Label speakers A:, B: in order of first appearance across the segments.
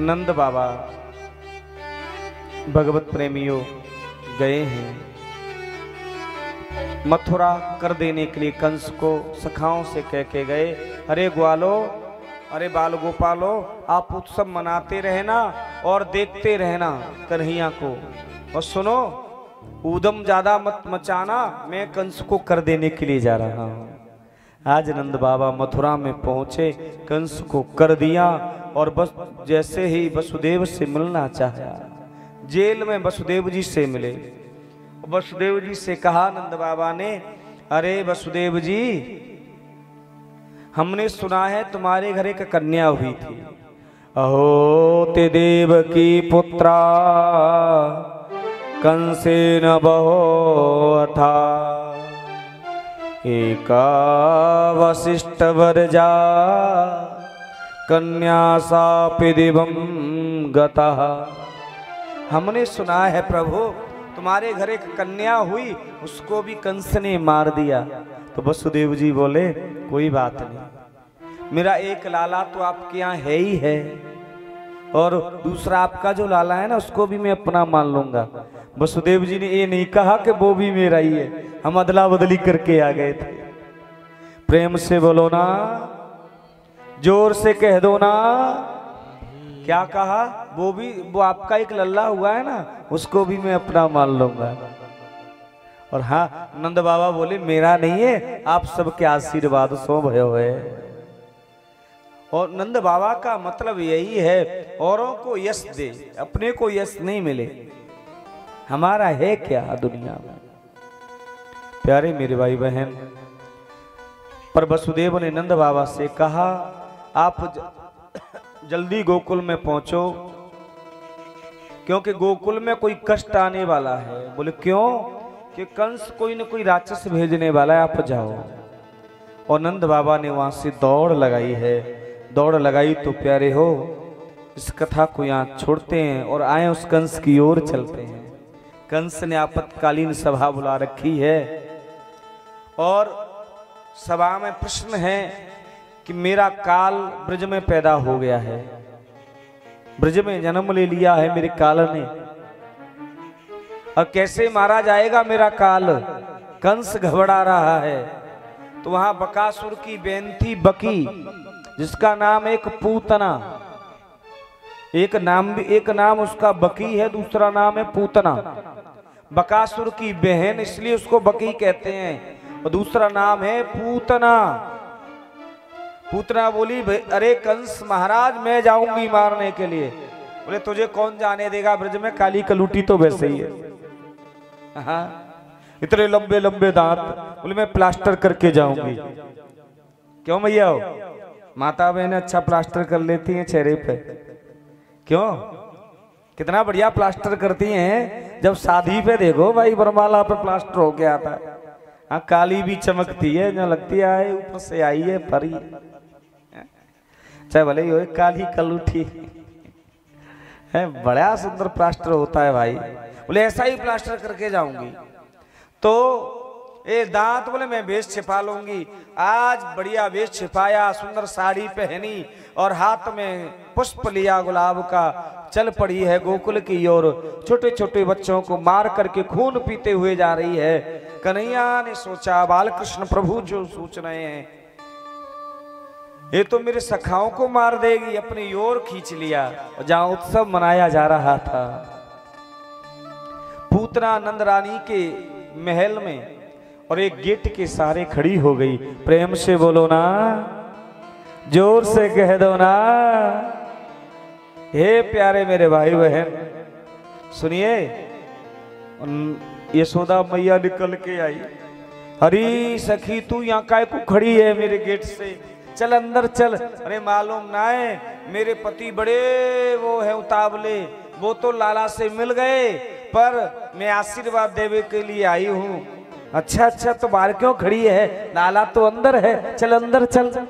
A: नंद बाबा भगवत प्रेमियों गए हैं मथुरा कर देने के लिए। कंस को सखाओं से कह के गए, अरे ग्वालो, अरे बाल गोपालो, आप उत्सव मनाते रहना और देखते रहना कन्हैया को, और सुनो ऊधम ज्यादा मत मचाना, मैं कंस को कर देने के लिए जा रहा हूं। आज नंद बाबा मथुरा में पहुंचे, कंस को कर दिया, और बस जैसे ही वसुदेव से मिलना चाहा, जेल में वसुदेव जी से मिले। वसुदेव जी से कहा नंद बाबा ने, अरे वसुदेव जी, हमने सुना है तुम्हारे घर एक कन्या हुई थी। अहो ते देव की पुत्रा कंसेन बहो था, एका वशिष्ठ वरजा कन्या सापि दिवं गतः। हमने सुना है प्रभु तुम्हारे घर एक कन्या हुई, उसको भी कंस ने मार दिया। तो वसुदेव जी बोले कोई बात नहीं, मेरा एक लाला तो आपके यहाँ है ही है, और दूसरा आपका जो लाला है ना उसको भी मैं अपना मान लूंगा। वसुदेव जी ने ये नहीं कहा कि वो भी मेरा ही है, हम अदला बदली करके आ गए थे। प्रेम से बोलो ना, जोर से कह दो ना। क्या कहा? वो आपका एक लल्ला हुआ है ना, उसको भी मैं अपना मान लूंगा। और हाँ, नंद बाबा बोले मेरा नहीं है, आप सबके आशीर्वाद सो भयो है। और नंद बाबा का मतलब यही है, औरों को यश दे, अपने को यश नहीं मिले। हमारा है क्या दुनिया में? प्यारे मेरे भाई बहन, पर वसुदेव ने नंद बाबा से कहा आप जल्दी गोकुल में पहुंचो, क्योंकि गोकुल में कोई कष्ट आने वाला है। बोले क्यों? कि कंस कोई न कोई राक्षस भेजने वाला है, आप जाओ। और नंद बाबा ने वहां से दौड़ लगाई है। दौड़ लगाई तो प्यारे हो, इस कथा को यहाँ छोड़ते हैं और आए उस कंस की ओर चलते हैं। कंस ने आपातकालीन सभा बुला रखी है, और सभा में प्रश्न है कि मेरा काल ब्रज में पैदा हो गया है, ब्रज में जन्म ले लिया है मेरे काल ने, और कैसे मारा जाएगा मेरा काल? कंस घबरा रहा है। तो वहां बकासुर की बहन थी बकी, जिसका नाम एक पूतना, एक नाम उसका बकी है, दूसरा नाम है पूतना। बकासुर की बहन इसलिए उसको बकी कहते हैं, और दूसरा नाम है पूतना। पूतना बोली अरे कंस महाराज, मैं जाऊंगी मारने के लिए। बोले तुझे कौन जाने देगा ब्रज में, काली कलूटी तो वैसे ही है। हाँ, इतने लंबे लंबे दांत। बोले मैं प्लास्टर करके जाऊंगी। क्यों भैया? हो माता बहन अच्छा प्लास्टर कर लेती हैं चेहरे पे। क्यों? कितना बढ़िया प्लास्टर करती हैं। जब शादी पे देखो भाई बरमाला पे प्लास्टर हो के आता है। हाँ, काली भी चमकती है, जो लगती है ऊपर से आई है परी, चाहे भले ही हो काली कलूठी है। बड़ा सुंदर प्लास्टर होता है भाई। बोले ऐसा ही प्लास्टर करके जाऊंगी। तो ये दांत बोले मैं वेश छिपा लूंगी। आज बढ़िया वेश छिपाया, सुंदर साड़ी पहनी, और हाथ में पुष्प लिया गुलाब का, चल पड़ी है गोकुल की ओर। छोटे छोटे बच्चों को मार करके खून पीते हुए जा रही है। कन्हैया ने सोचा बालकृष्ण प्रभु जो सोच रहे हैं, ये तो मेरे सखाओं को मार देगी। अपनी ओर खींच लिया, और जहां उत्सव मनाया जा रहा था, पूतना नंद रानी के महल में, और एक गेट के सहारे खड़ी हो गई। प्रेम से बोलो ना, जोर से कह दो ना। हे प्यारे मेरे भाई बहन, सुनिए, यशोदा मैया निकल के आई। हरी सखी तू यहाँ काय को खड़ी है मेरे गेट से, चल अंदर चल। अरे मालूम ना है, मेरे पति बड़े वो है उतावले, वो तो लाला से मिल गए, पर मैं आशीर्वाद देने के लिए आई हूँ। अच्छा अच्छा, तो बाहर क्यों खड़ी है? लाला तो अंदर है, चल अंदर चल।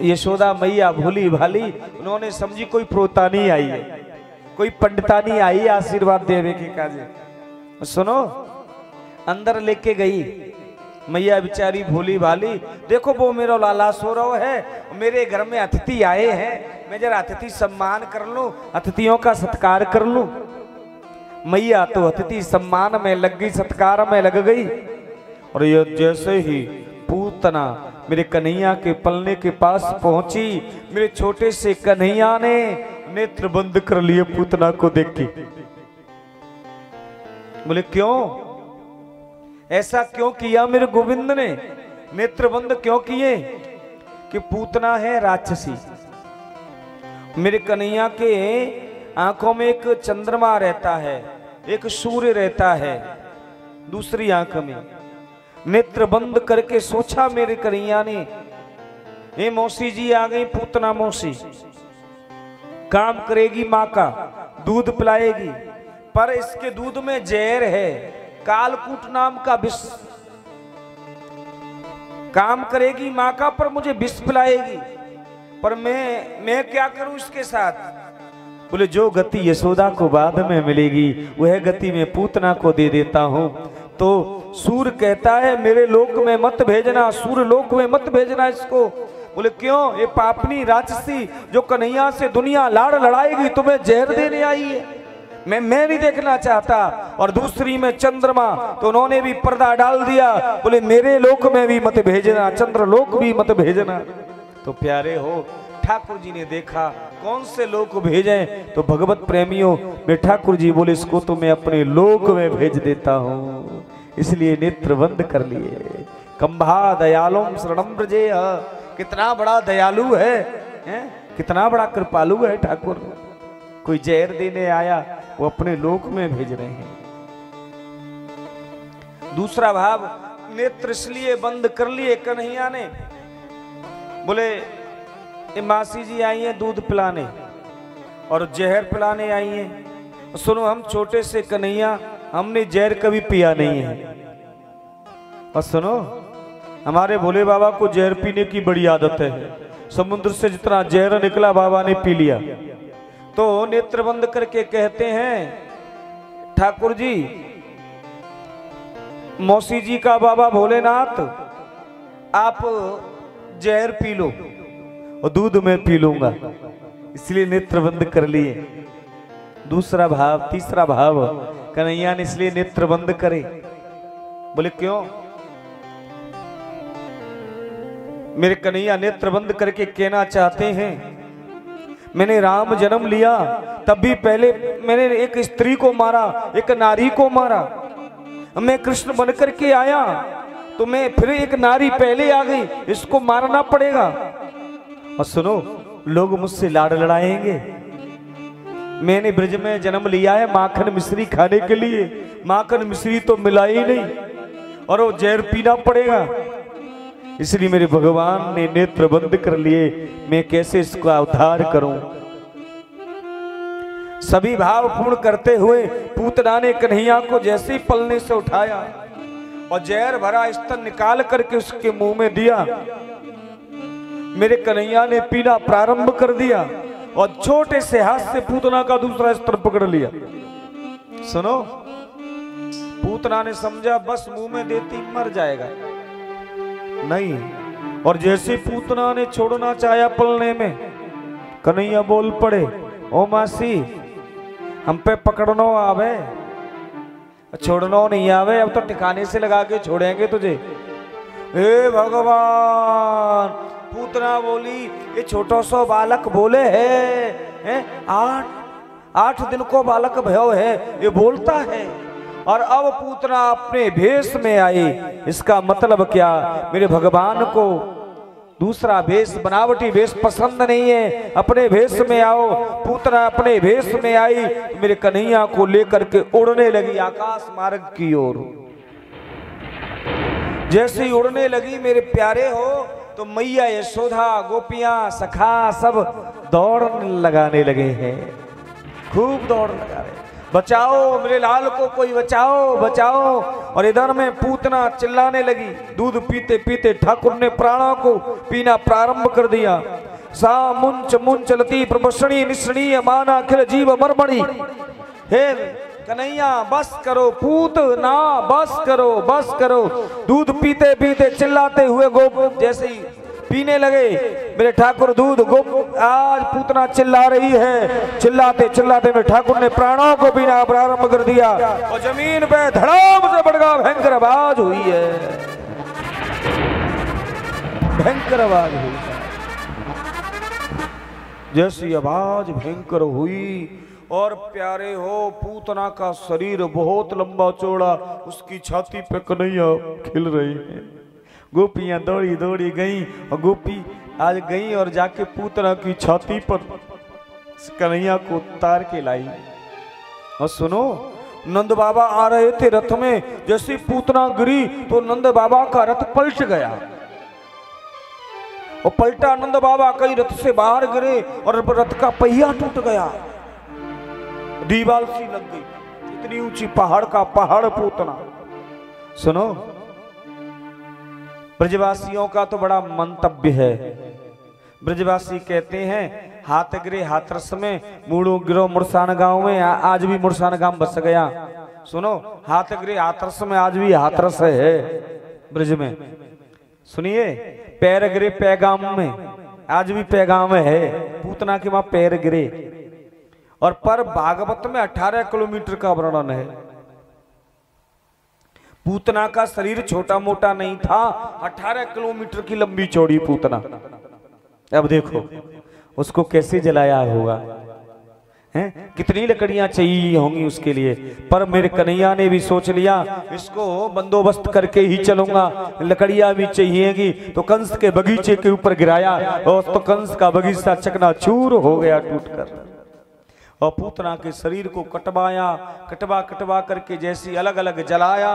A: यशोदा मैया भोली भाली, उन्होंने समझी कोई प्रोतानी आई है, कोई पंडितानी आई आशीर्वाद देवे के काजे। सुनो, अंदर लेके गई मैया बेचारी भोली भाली। देखो वो मेरा लाला सो रहा है, मेरे घर में अतिथि आए हैं, मैं जरा अतिथि सम्मान कर लूं, अतिथियों का सत्कार कर लूं। मैया तो अतिथि सम्मान में लग गई, सत्कार में लग गई। और ये जैसे ही पूतना मेरे कन्हैया के पलने के पास पहुंची, मेरे छोटे से कन्हैया ने नेत्र बंद कर लिए पूतना को देख के। बोले क्यों, ऐसा क्यों किया मेरे गोविंद ने, नेत्र बंद क्यों किए? कि पूतना है राक्षसी। मेरे कन्हैया के आंखों में एक चंद्रमा रहता है, एक सूर्य रहता है दूसरी आंख में। नेत्र बंद करके सोचा मेरे कन्हैया ने, ये मौसी जी आ गई, पूतना मौसी काम करेगी माँ का, दूध पिलाएगी, पर इसके दूध में जहर है, कालकूट नाम का विष। काम करेगी माँ का पर मुझे विष पिलाएगी, पर मैं क्या करूं इसके साथ? बोले जो गति यशोदा को बाद में मिलेगी वह गति मैं पूतना को दे देता हूं। तो सूर्य कहता है मेरे लोक में मत भेजना, सूर्य लोक में मत भेजना इसको। बोले क्यों? ये पापनी राक्षसी जो कन्हैया से दुनिया लाड़ लड़ाएगी तुम्हें जहर देने आई है, मैं नहीं देखना चाहता। और दूसरी में चंद्रमा, तो उन्होंने भी पर्दा डाल दिया, बोले मेरे लोक में भी मत भेजना, चंद्र लोक भी मत भेजना। तो प्यारे हो, ठाकुर जी ने देखा कौन से लोक भेजें, तो भगवत प्रेमियों में ठाकुर जी बोले इसको तो मैं अपने लोक में भेज देता हूँ, इसलिए नेत्र बंद कर लिए। कंभा दयालुम शरणम ब्रजेय, कितना बड़ा दयालु है, कितना बड़ा कृपालु है ठाकुर। कोई जहर देने आया वो अपने लोक में भेज रहे हैं। दूसरा भाव, नेत्र इसलिए बंद कर लिए कन्हैया ने, बोले ये मासी जी आई हैं दूध पिलाने और जहर पिलाने आई हैं। सुनो हम छोटे से कन्हैया, हमने जहर कभी पिया नहीं है। और सुनो हमारे भोले बाबा को जहर पीने की बड़ी आदत है, समुद्र से जितना जहर निकला बाबा ने पी लिया। तो नेत्र बंद करके कहते हैं ठाकुर जी, मौसी जी का बाबा भोलेनाथ आप जहर पी लो और दूध में पी लूंगा, इसलिए नेत्र बंद कर लिए। दूसरा भाव, तीसरा भाव, कन्हैया ने इसलिए नेत्र बंद करे। बोले क्यों? मेरे कन्हैया नेत्र बंद करके कहना चाहते हैं मैंने राम जन्म लिया तब भी पहले मैंने एक स्त्री को मारा, एक नारी को मारा। मैं कृष्ण बन करके आया तो मैं फिर एक नारी पहले आ गई, इसको मारना पड़ेगा। और सुनो लोग मुझसे लाड़ लड़ाएंगे, मैंने ब्रज में जन्म लिया है माखन मिश्री खाने के लिए, माखन मिश्री तो मिला ही नहीं और वो जहर पीना पड़ेगा। इसलिए मेरे भगवान ने नेत्र बंद कर लिए, मैं कैसे इसका उद्धार करूं। सभी भाव पूर्ण करते हुए पूतना ने कन्हैया को जैसे ही पलने से उठाया और जहर भरा स्तन निकाल करके उसके मुंह में दिया, मेरे कन्हैया ने पीना प्रारंभ कर दिया और छोटे से हाथ से पूतना का दूसरा स्तन पकड़ लिया। सुनो, पूतना ने समझा बस मुंह में देती मर जाएगा, नहीं। और जैसे पूतना ने छोड़ना चाहा पलने में, कन्हैया बोल पड़े ओ मासी हम पे पकड़नो आवे, छोड़नो नहीं आवे, अब तो ठिकाने से लगा के छोड़ेंगे तुझे। हे भगवान, पूतना बोली ये छोटा सा बालक बोले है 8 दिन को बालक भयो है, ये बोलता है। और अब पूतना अपने भेष में आई, इसका मतलब क्या? मेरे भगवान को दूसरा भेष, बनावटी भेष पसंद नहीं है, अपने भेष में आओ। पूतना अपने भेष में आई, मेरे कन्हैया को लेकर के उड़ने लगी आकाश मार्ग की ओर। जैसे ही उड़ने लगी मेरे प्यारे हो, तो मैया यशोदा, गोपियां, सखा सब दौड़ लगाने लगे हैं, खूब दौड़ लगा रहे, बचाओ मेरे लाल को, कोई बचाओ बचाओ। और इधर में पूतना चिल्लाने लगी। दूध पीते पीते ठाकुर ने प्राणों को पीना प्रारंभ कर दिया। सा मुंच मुंचलती प्रभषणी निश्रणी माना अखिल जीव मरमणी। हे कन्हैया बस करो, पूतना बस करो बस करो। दूध पीते पीते चिल्लाते हुए गोप जैसे ही पीने लगे। मेरे ठाकुर दूध आज पूतना चिल्ला रही है, चिल्लाते चिल्लाते मेरे ठाकुर ने प्राणों को पीना प्रारंभ कर दिया और जमीन पे धड़ाम से बड़का भयंकर आवाज हुई है, भयंकर आवाज हुई। जैसी आवाज भयंकर हुई और प्यारे हो पूतना का शरीर बहुत लंबा चौड़ा, उसकी छाती पे कन्हैया खिल रही है। गोपियां दौड़ी दौड़ी गई और गोपी आज गई और जाके पूतना की छाती पर कन्हैया को उतार के लाई। और सुनो, नंद बाबा आ रहे थे रथ में, जैसे पूतना गिरी तो नंद बाबा का रथ पलट गया और पलटा नंद बाबा कई रथ से बाहर गिरे और रथ का पहिया टूट गया, दीवार सी लग गई। इतनी ऊंची पहाड़ का पहाड़ पूतना। सुनो, ब्रजवासियों का तो बड़ा मंतव्य है। ब्रजवासी कहते हैं हाथ गिरे हाथरस में, मूड़ो गिरो मुरसान गांव में। आज भी मुरसान गांव बस गया। सुनो, हाथ गिरे हाथरस में आज भी हाथरस है ब्रज में। सुनिए, पैर गिरे पैगाम में, आज भी पैगाम है। पूतना के वहां पैर गिरे। और पर भागवत में 18 किलोमीटर का वर्णन है। पूतना का शरीर छोटा मोटा नहीं था, 18 किलोमीटर की लंबी चौड़ी पूतना। अब देखो उसको कैसे जलाया होगा, हैं? कितनी लकड़ियां चाहिए होंगी उसके लिए। पर मेरे कन्हैया ने भी सोच लिया इसको बंदोबस्त करके ही चलूंगा, लकड़ियां भी चाहिएगी। तो कंस के बगीचे के ऊपर गिराया और तो कंस का बगीचा चकनाचूर हो गया टूटकर। और पूतना के शरीर को कटवाया, कटवा कटवा करके जैसी अलग अलग जलाया,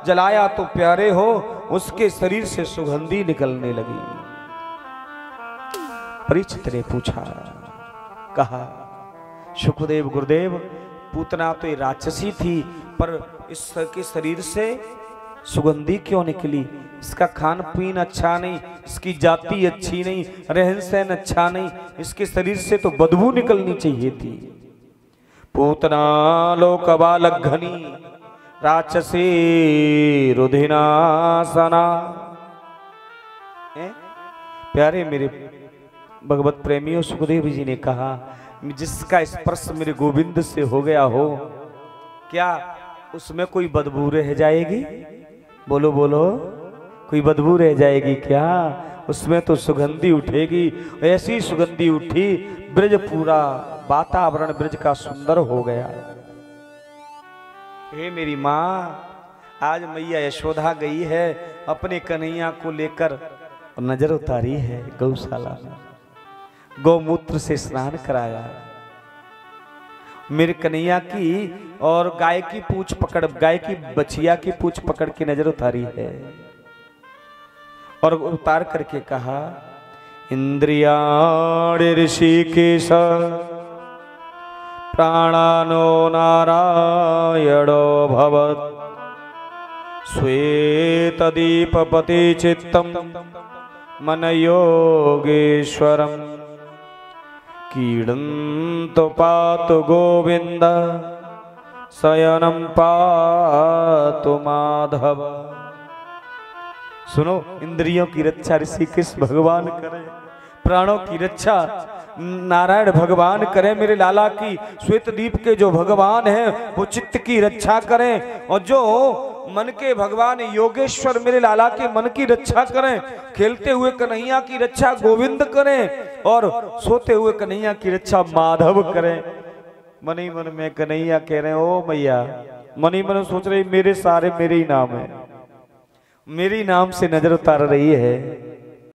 A: जलाया तो प्यारे हो उसके शरीर से सुगंधी निकलने लगी। परीक्षित ने पूछा, कहा शुकदेव गुरुदेव, पूतना तो ये राक्षसी थी, पर इसके शरीर से सुगंधी क्यों निकली? इसका खान पीन अच्छा नहीं, इसकी जाति अच्छी नहीं, रहन सहन अच्छा नहीं, इसके शरीर से तो बदबू निकलनी चाहिए थी। पूतना लोकबालक घनी राक्षसी रुधिनासना। प्यारे मेरे भगवत प्रेमियों, सुखदेव जी ने कहा जिसका स्पर्श मेरे गोविंद से हो गया हो, क्या उसमें कोई बदबू रह जाएगी? बोलो बोलो, कोई बदबू रह जाएगी क्या? उसमें तो सुगंधी उठेगी। ऐसी सुगंधी उठी, ब्रज पूरा वातावरण ब्रज का सुंदर हो गया। हे मेरी माँ, आज मैया यशोदा गई है अपने कन्हैया को लेकर, नजर उतारी है गौशाला में, गौमूत्र से स्नान कराया मेरे कन्हैया की, और गाय की पूंछ पकड़, गाय की बछिया की पूंछ पकड़ के नजर उतारी है। और उतार करके कहा, इंद्रियाणि ऋषिकेश प्राणानो नारायणो भवत् श्वेतदीपपति चित्तम मन योगेश्वरम कीडंतो पातु गोविंद शयनम पातु माधव। सुनो, इंद्रियों की रक्षा ऋषिकेश भगवान करे, प्राणों की रक्षा नारायण भगवान करें। मेरे लाला की श्वेत दीप के जो भगवान हैं वो चित्त की रक्षा करें, और जो मन के भगवान योगेश्वर मेरे लाला के मन की रक्षा करें। खेलते हुए कन्हैया की रक्षा गोविंद करें और सोते हुए कन्हैया की रक्षा माधव करें। मन ही मन में कन्हैया कह रहे हैं, ओ मैया, मन ही मन सोच रही मेरे सारे मेरे ही नाम है, मेरी नाम से नजर उतार रही है।